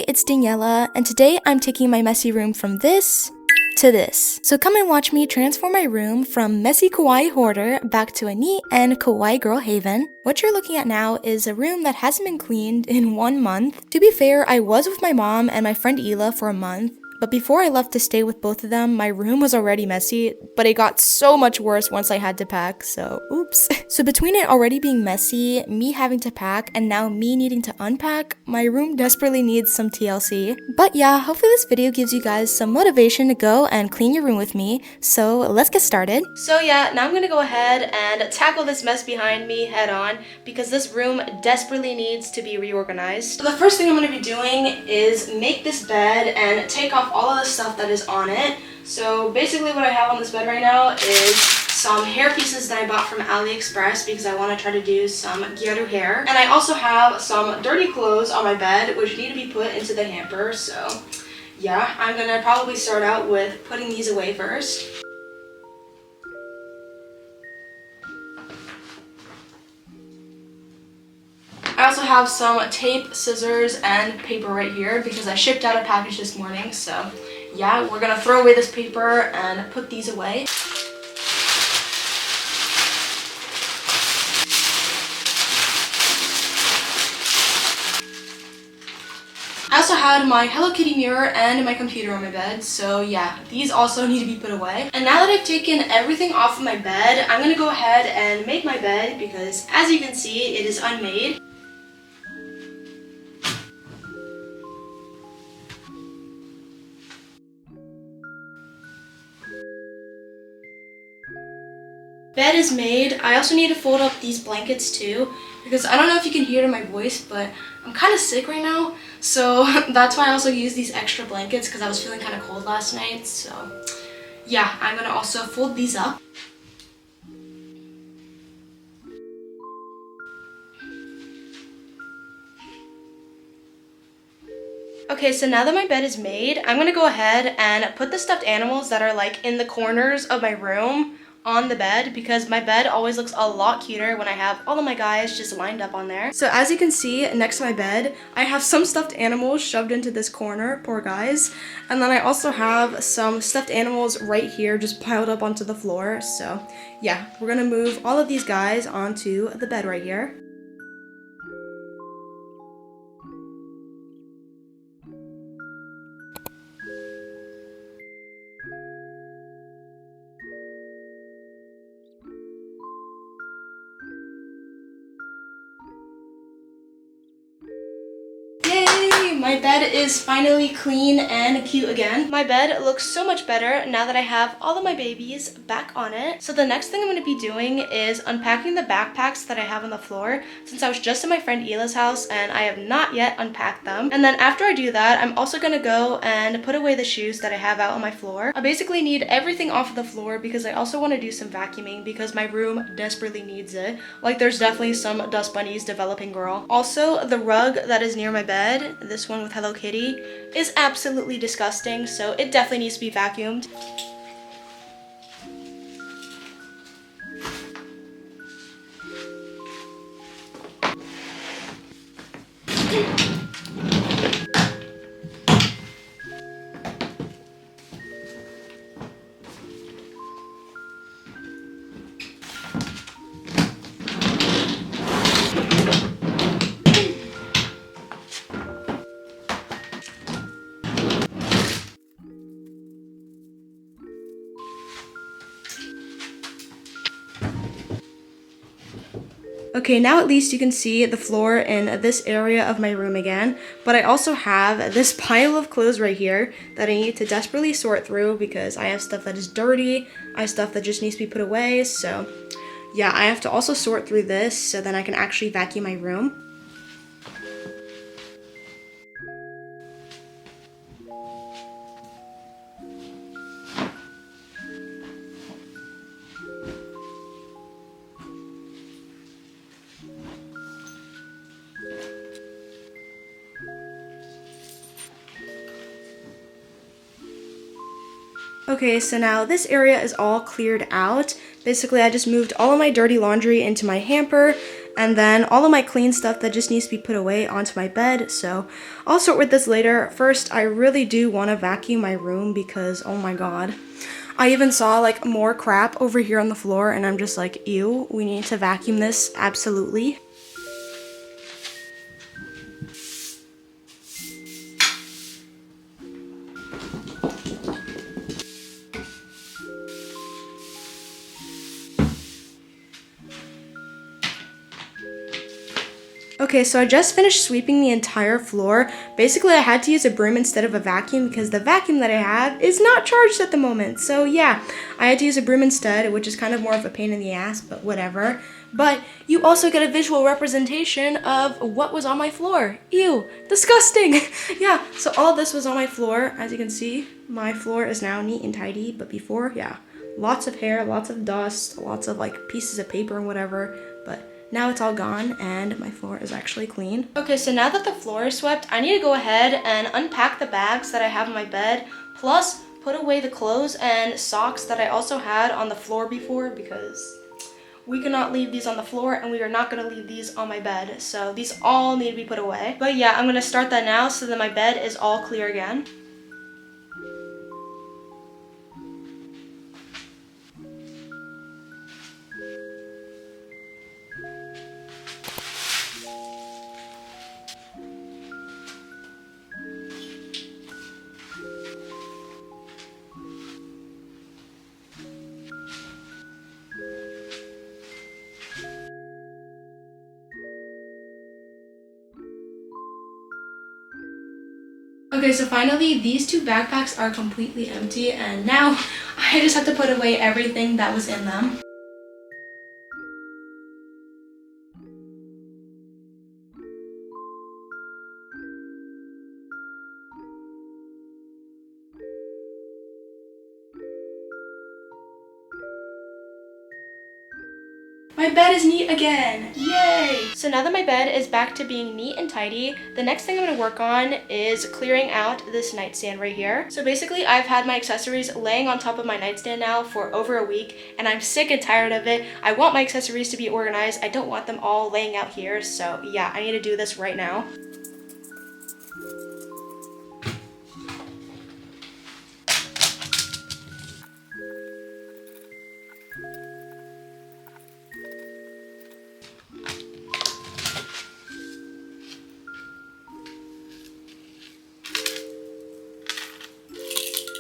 it's Daniela, and today I'm taking my messy room from this to this. So come and watch me transform my room from messy kawaii hoarder back to a neat and kawaii girl haven. What you're looking at now is a room that hasn't been cleaned in 1 month. To be fair, I was with my mom and my friend Ela for a month, but before I left to stay with both of them, my room was already messy, but it got so much worse once I had to pack, so oops. So between it already being messy, me having to pack, and now me needing to unpack, my room desperately needs some TLC. But yeah, hopefully this video gives you guys some motivation to go and clean your room with me, so let's get started. So yeah, now I'm gonna go ahead and tackle this mess behind me head on, because this room desperately needs to be reorganized. So the first thing I'm gonna be doing is make this bed and take off all of the stuff that is on it. So basically what I have on this bed right now is some hair pieces that I bought from AliExpress because I want to try to do some gyaru hair. And I also have some dirty clothes on my bed which need to be put into the hamper. So yeah, I'm gonna probably start out with putting these away first. I also have some tape, scissors, and paper right here because I shipped out a package this morning. So yeah, we're gonna throw away this paper and put these away. I also had my Hello Kitty mirror and my computer on my bed, so yeah, these also need to be put away. And now that I've taken everything off of my bed, I'm gonna go ahead and make my bed because as you can see, it is unmade. Bed is made. I also need to fold up these blankets too because I don't know if you can hear it in my voice, but I'm kind of sick right now, so that's why I also use these extra blankets because I was feeling kind of cold last night. So yeah, I'm gonna also fold these up. Okay, so now that my bed is made, I'm gonna go ahead and put the stuffed animals that are like in the corners of my room on the bed because my bed always looks a lot cuter when I have all of my guys just lined up on there. So as you can see next to my bed, I have some stuffed animals shoved into this corner, poor guys. And then I also have some stuffed animals right here just piled up onto the floor. So yeah, we're gonna move all of these guys onto the bed right here. My bed is finally clean and cute again. My bed looks so much better now that I have all of my babies back on it. So the next thing I'm going to be doing is unpacking the backpacks that I have on the floor since I was just at my friend Ela's house and I have not yet unpacked them. And then after I do that, I'm also going to go and put away the shoes that I have out on my floor. I basically need everything off of the floor because I also want to do some vacuuming because my room desperately needs it. Like there's definitely some dust bunnies developing, girl. Also, the rug that is near my bed, this one with Hello Kitty, is absolutely disgusting, so it definitely needs to be vacuumed. Okay, now at least you can see the floor in this area of my room again, but I also have this pile of clothes right here that I need to desperately sort through because I have stuff that is dirty, I have stuff that just needs to be put away, so yeah, I have to also sort through this so then I can actually vacuum my room. Okay, so now this area is all cleared out. Basically, I just moved all of my dirty laundry into my hamper, and then all of my clean stuff that just needs to be put away onto my bed. So I'll sort with this later. First, I really do want to vacuum my room because, oh my god. I even saw like more crap over here on the floor and I'm just like, ew, we need to vacuum this absolutely. Okay, so I just finished sweeping the entire floor. Basically, I had to use a broom instead of a vacuum because the vacuum that I have is not charged at the moment. So yeah, I had to use a broom instead, which is kind of more of a pain in the ass, but whatever. But you also get a visual representation of what was on my floor. Ew, disgusting. Yeah, so all of this was on my floor. As you can see, my floor is now neat and tidy, but before, yeah, lots of hair, lots of dust, lots of like pieces of paper and whatever, but now it's all gone and my floor is actually clean. Okay, so now that the floor is swept, I need to go ahead and unpack the bags that I have on my bed, plus put away the clothes and socks that I also had on the floor before because we cannot leave these on the floor and we are not gonna leave these on my bed. So these all need to be put away. But yeah, I'm gonna start that now so that my bed is all clear again. Okay, so finally these two backpacks are completely empty and now I just have to put away everything that was in them. My bed is neat again, yay! So now that my bed is back to being neat and tidy, the next thing I'm gonna work on is clearing out this nightstand right here. So basically I've had my accessories laying on top of my nightstand now for over a week and I'm sick and tired of it. I want my accessories to be organized. I don't want them all laying out here. So yeah, I need to do this right now.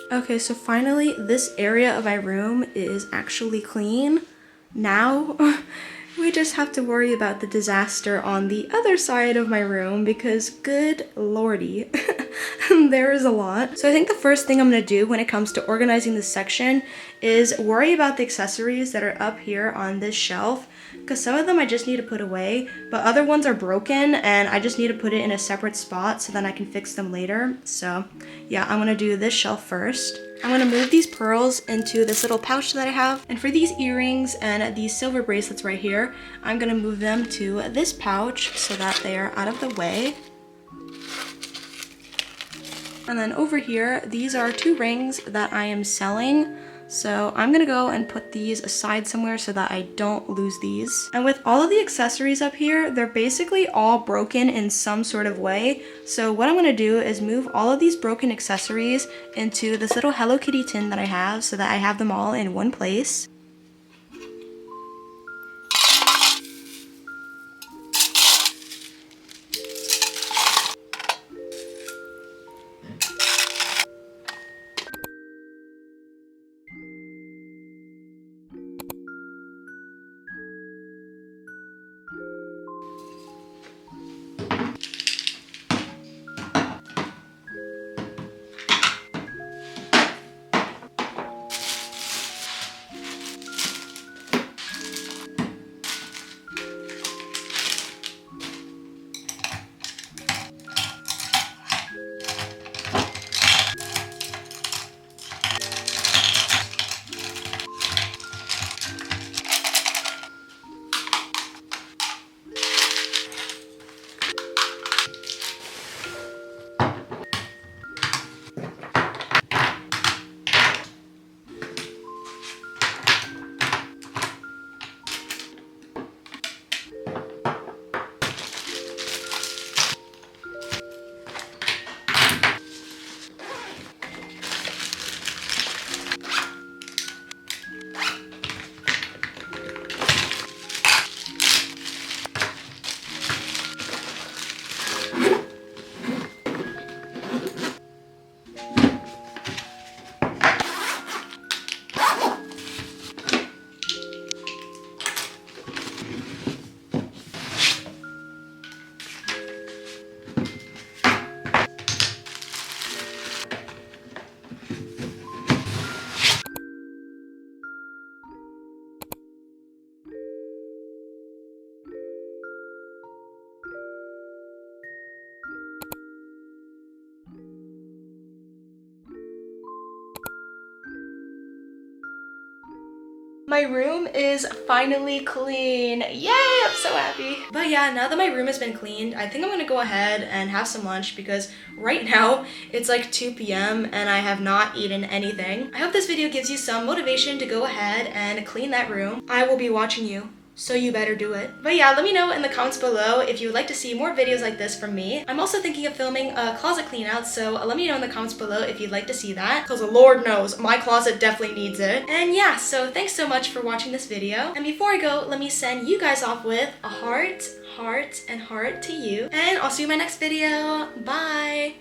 Okay, so finally this area of my room is actually clean. Now we just have to worry about the disaster on the other side of my room because good lordy, there is a lot. So I think the first thing I'm gonna do when it comes to organizing this section is worry about the accessories that are up here on this shelf because some of them I just need to put away, but other ones are broken and I just need to put it in a separate spot so then I can fix them later. So yeah, I'm gonna do this shelf first. I'm gonna move these pearls into this little pouch that I have. And for these earrings and these silver bracelets right here, I'm gonna move them to this pouch so that they are out of the way. And then over here, these are 2 rings that I am selling. So I'm gonna go and put these aside somewhere so that I don't lose these. And with all of the accessories up here, they're basically all broken in some sort of way. So what I'm gonna do is move all of these broken accessories into this little Hello Kitty tin that I have so that I have them all in one place. My room is finally clean. Yay, I'm so happy. But yeah, now that my room has been cleaned, I think I'm gonna go ahead and have some lunch because right now it's like 2 p.m. and I have not eaten anything. I hope this video gives you some motivation to go ahead and clean that room. I will be watching you, so you better do it. But yeah, let me know in the comments below if you would like to see more videos like this from me. I'm also thinking of filming a closet clean out, so let me know in the comments below if you'd like to see that, because Lord knows, my closet definitely needs it. And yeah, so thanks so much for watching this video. And before I go, let me send you guys off with a heart, heart, and heart to you. And I'll see you in my next video. Bye!